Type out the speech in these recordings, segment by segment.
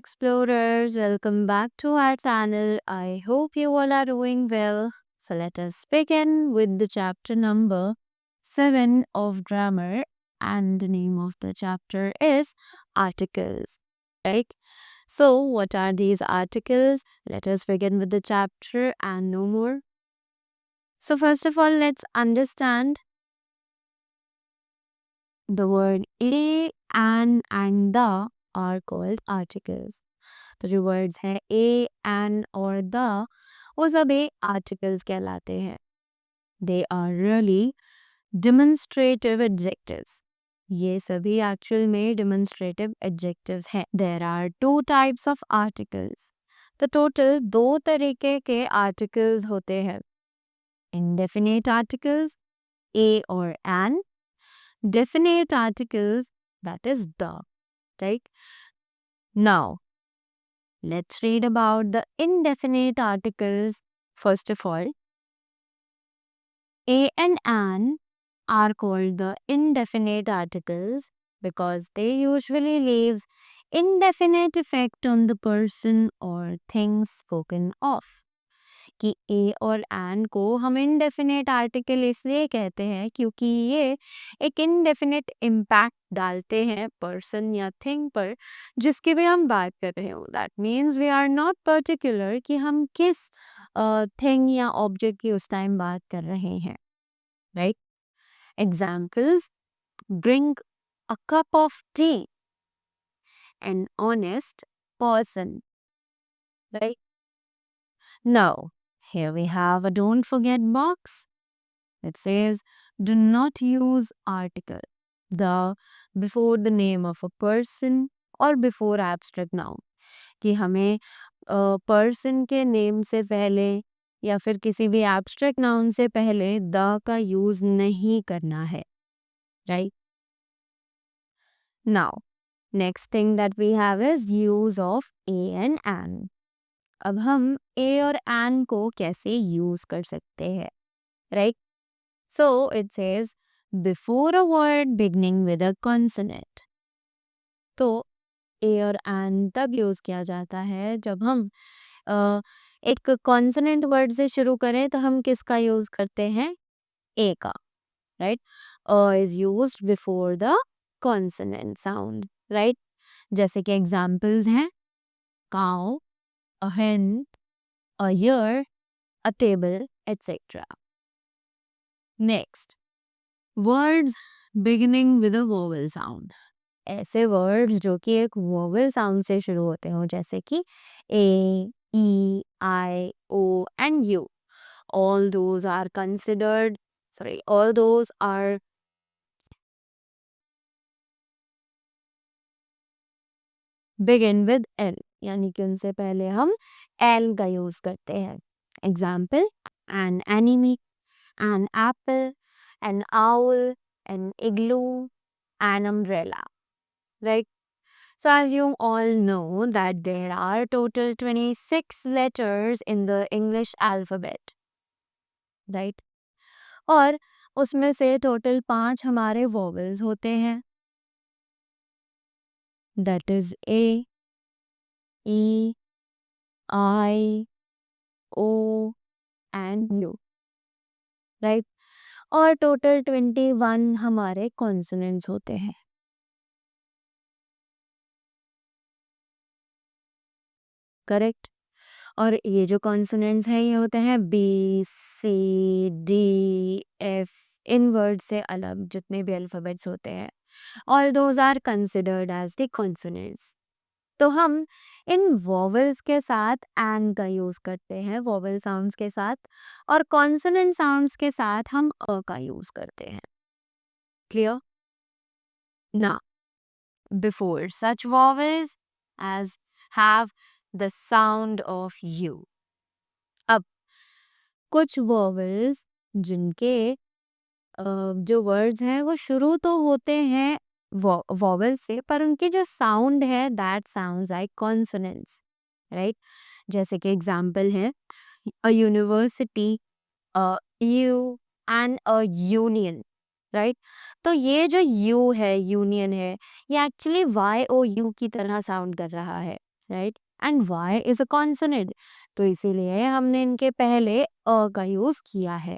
explorers, welcome back to our channel. I hope you all are doing well. So let us begin with the chapter number 7 of grammar, and the name of the chapter is articles. Right? So, what are these articles? Let us begin with the chapter and no more. So, first of all, let's understand the word a, an, and the are called articles. तो जो words हैं ए, N और the, वो सब ए articles कहलाते हैं. They are really demonstrative adjectives. ये सभी एक्चुअल में डिमॉन्स्ट्रेटिव एडजेक्टिव्स हैं. There are two types of articles. तो टोटल दो तरीके के आर्टिकल्स होते हैं. इंडेफिनिट आर्टिकल्स ए और an. Definite articles that is the. Right now let's read about the indefinite articles. First of all, a and an are called the indefinite articles because they usually leaves indefinite effect on the person or thing spoken of. कि ए और N को हम indefinite article इसलिए कहते हैं क्योंकि ये एक इनडेफिनेट इम्पैक्ट डालते हैं पर्सन या थिंग पर जिसकी भी हम बात कर रहे हो. That means we are not particular कि हम किस थिंग या ऑब्जेक्ट की उस टाइम बात कर रहे हैं. Right examples, bring a cup of T, an honest person. Right now here we have a don't forget box. It says do not use article the before the name of a person or before abstract noun. कि हमें person के name से पहले या फिर किसी भी abstract noun से पहले द का यूज नहीं करना है. Right now next thing that we have is use of A and an. अब हम ए और एन को कैसे यूज कर सकते हैं. Right so it says before a word beginning with a consonant. तो ए और एन तब यूज किया जाता है जब हम एक कॉन्सोनेंट वर्ड से शुरू करें. तो हम किसका यूज करते हैं? ए का. Right is used before the consonant sound. Right जैसे कि एग्जाम्पल्स हैं cow, a hen, a year, a table, etc. Next, words beginning with a vowel sound. ऐसे words जो कि एक vowel sound से शुरू होते हो जैसे कि a, e, I, o and u. All those are considered, all those are begin with L. यानी कि उनसे पहले हम L का यूज करते हैं. Example, an enemy, an apple, an owl, an igloo, an umbrella. Right? So as you all know that there are total 26 letters in the English alphabet. Right? और उसमें से टोटल 5 हमारे vowels होते हैं. That is A, E, I, O and U. Right? और total 21 हमारे consonants होते हैं. करेक्ट. और ये जो कॉन्सोनेंट्स हैं ये होते हैं बी, सी, डी, एफ. इन वर्ड से अलग जितने भी अल्फाबेट्स होते हैं all those are considered as the consonants. तो हम इन वॉवल्स के साथ एन का यूज करते हैं वॉवल साउंड्स के साथ, और कॉन्सोनेंट साउंड्स के साथ हम अ का यूज करते हैं. क्लियर? ना before such vowels as have the sound of U. अब कुछ वॉवल्स जिनके जो वर्ड्स हैं वो शुरू तो होते हैं वॉवल से, पर उनकी जो साउंड है that sounds like consonants. Right जैसे कि एग्जांपल है a university, a you and a union. Right तो ये जो यू है, यूनियन है, ये एक्चुअली वाई ओ यू की तरह साउंड कर रहा है. Right, and Y is a consonant, तो इसीलिए हमने इनके पहले अ का यूज किया है.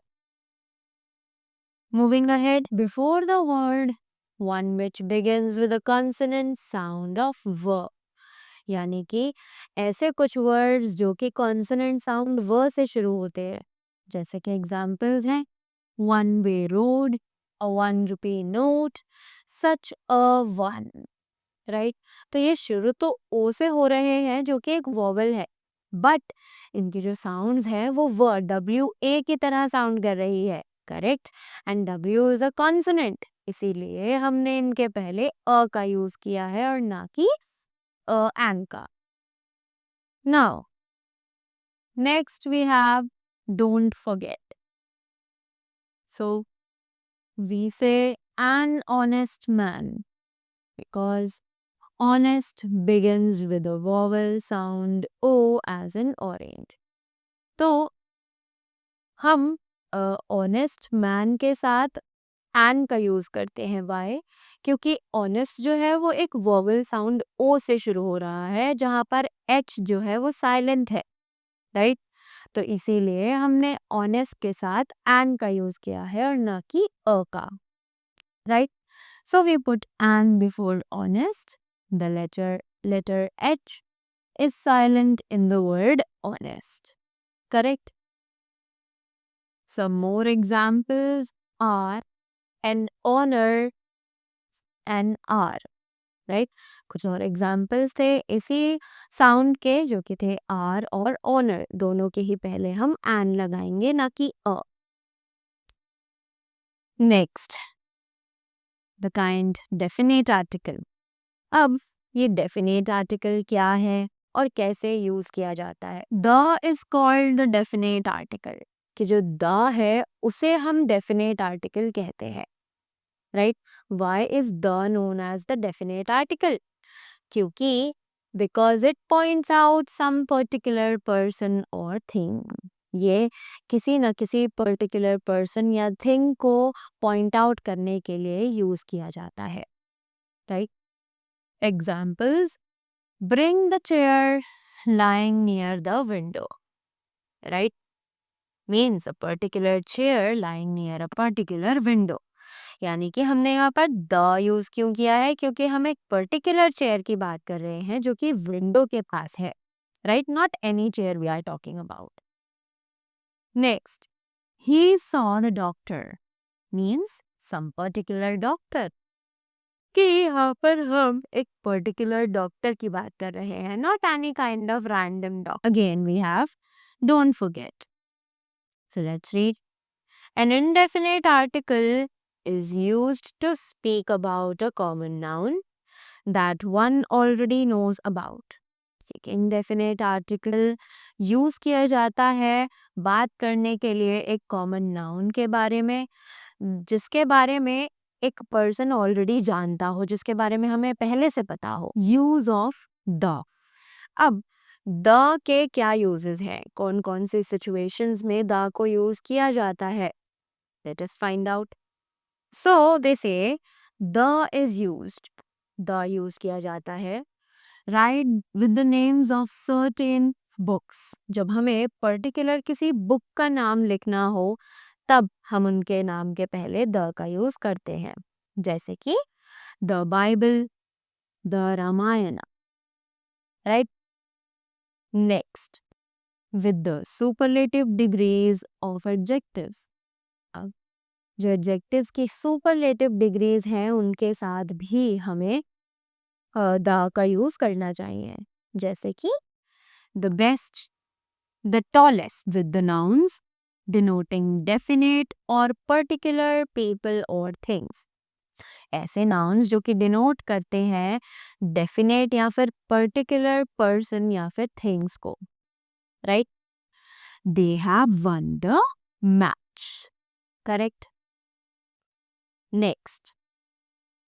Moving ahead, before the word, one which begins with a consonant sound of v. यानी कि ऐसे कुछ वर्ड्स जो कि कॉन्सोनेंट साउंड व से शुरू होते हैं. जैसे कि एग्जाम्पल्स हैं one way road, a 1 rupee note, such a one. Right, तो ये शुरू तो ओ से हो रहे हैं जो कि एक वॉवल है, बट इनकी जो साउंड्स है वो डब्ल्यू ए की तरह साउंड कर रही है. Correct, and W is a consonant, इसीलिए हमने इनके पहले अ का यूज किया है और ना कि एन का. Now next we have don't forget. So we say an honest man because honest begins with a vowel sound O as in orange. तो हम ऑनेस्ट मैन के साथ एन का यूज करते हैं. वाई? क्योंकि ऑनेस्ट जो है वो एक वॉवल साउंड ओ से शुरू हो रहा है जहां पर एच जो है वो साइलेंट है. राइट, तो इसीलिए हमने ऑनेस्ट के साथ एन का यूज किया है और ना कि अ का. Right, so we put an before honest. The letter H is silent in the word honest. Correct? Some more examples are an honor and R. Right? कुछ और examples थे इसी sound के जो कि थे R और honor. दोनों के ही पहले हम an लगाएंगे ना कि अ. Next, the kind definite article. अब ये डेफिनेट आर्टिकल क्या है और कैसे यूज किया जाता है. The is called the definite article, कि जो द है उसे हम डेफिनेट आर्टिकल कहते हैं. Right, why is the known as the definite article? क्योंकि because it points out some particular person और थिंग. ये किसी न किसी पर्टिकुलर पर्सन या थिंग को पॉइंट आउट करने के लिए यूज किया जाता है. Right, examples: bring the chair lying near the window. Right, means a particular chair lying near a particular window. यानी कि हमने यहाँ पर द यूज क्यों किया है? क्योंकि हम एक पर्टिकुलर चेयर की बात कर रहे हैं जो कि विंडो के पास है. Right, not any chair we are talking about. Next, he saw the doctor means some particular doctor. कि यहाँ पर हम एक पर्टिकुलर डॉक्टर की बात कर रहे हैं, not any kind of random doctor. Again we have don't forget. So let's read. An indefinite article is used to speak about a common noun that one already knows about. एक indefinite article use किया जाता है बात करने के लिए एक common noun के बारे में जिसके बारे में एक पर्सन ऑलरेडी जानता हो, जिसके बारे में हमें पहले से पता हो. Use of the. अब द के क्या यूजेस हैं, कौन कौन से सिचुएशंस में द को यूज किया जाता है? Let us find out. So they say the is used. The use किया जाता है right with the names of certain books. जब हमें पर्टिकुलर किसी बुक का नाम लिखना हो तब हम उनके नाम के पहले द का यूज करते हैं. जैसे कि the Bible, the Ramayana. Right, next, with the superlative degrees of adjectives. अब जो एडजेक्टिव्स की सुपरलेटिव डिग्रीज हैं उनके साथ भी हमें द का यूज करना चाहिए. जैसे कि the best, the tallest, with the nouns denoting definite or particular people or things. ऐसे nouns जो कि denote करते हैं definite या फिर particular person या फिर things को. Right? They have won the match. Correct? Next,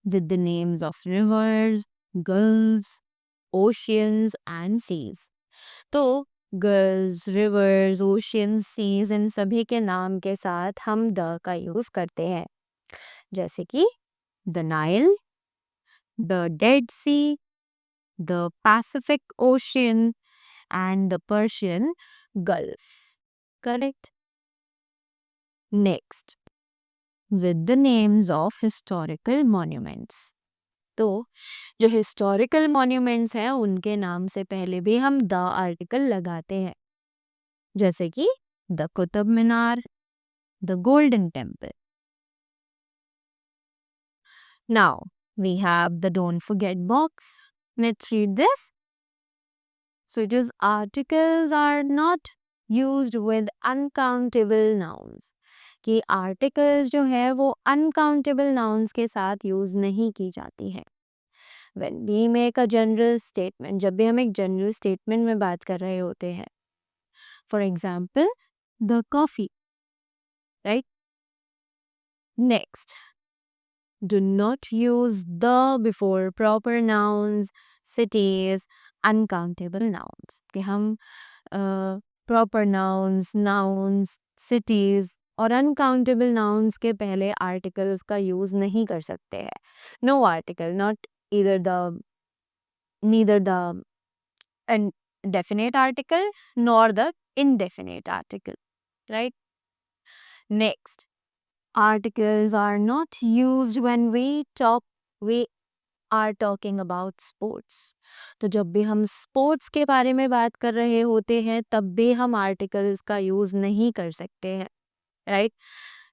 with the names of rivers, gulfs, oceans and seas. तो गर्ल्स, रिवर्स, ओशियन, सीज, इन सभी के नाम के साथ हम द का यूज करते हैं. जैसे कि the Nile, the Dead Sea, the Pacific Ocean, and the Persian Gulf. Correct? Next, with the names of historical monuments. तो जो हिस्टोरिकल मॉन्यूमेंट्स हैं उनके नाम से पहले भी हम द आर्टिकल लगाते हैं, जैसे कि the Qutub Minar, the golden temple. Now we have the don't forget box. Let's read this. So it is articles are not used with uncountable nouns. कि आर्टिकल्स जो है वो अनकाउंटेबल नाउन्स के साथ यूज नहीं की जाती है. When we make a general statement, जब भी हम एक जनरल स्टेटमेंट में बात कर रहे होते हैं, for example the coffee, right. Next, do not use the before proper nouns, cities, uncountable nouns. कि हम proper nouns, nouns, cities और uncountable nouns के पहले articles का use नहीं कर सकते हैं. No article, not either neither the definite article nor the indefinite article, right? Next, articles are not used when we are talking about sports. तो जब भी हम sports के बारे में बात कर रहे होते हैं तब भी हम articles का use नहीं कर सकते हैं, right?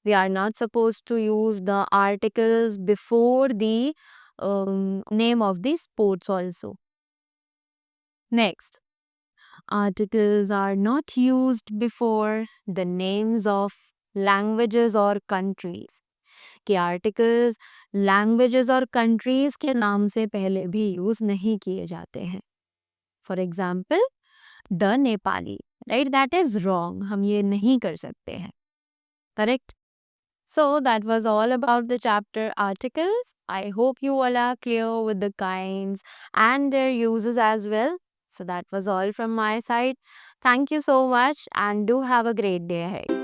We are not supposed to use the articles before the name of the sports also. Next, articles are not used before the names of languages or countries. कि आर्टिकल्स लैंग्वेजेस और countries के नाम से पहले भी use नहीं किए जाते हैं. For example the Nepali, right. That is wrong, हम ये नहीं कर सकते हैं. Correct. So that was all about the chapter articles. I hope you all are clear with the kinds and their uses as well. So that was all from my side. Thank you so much and do have a great day ahead.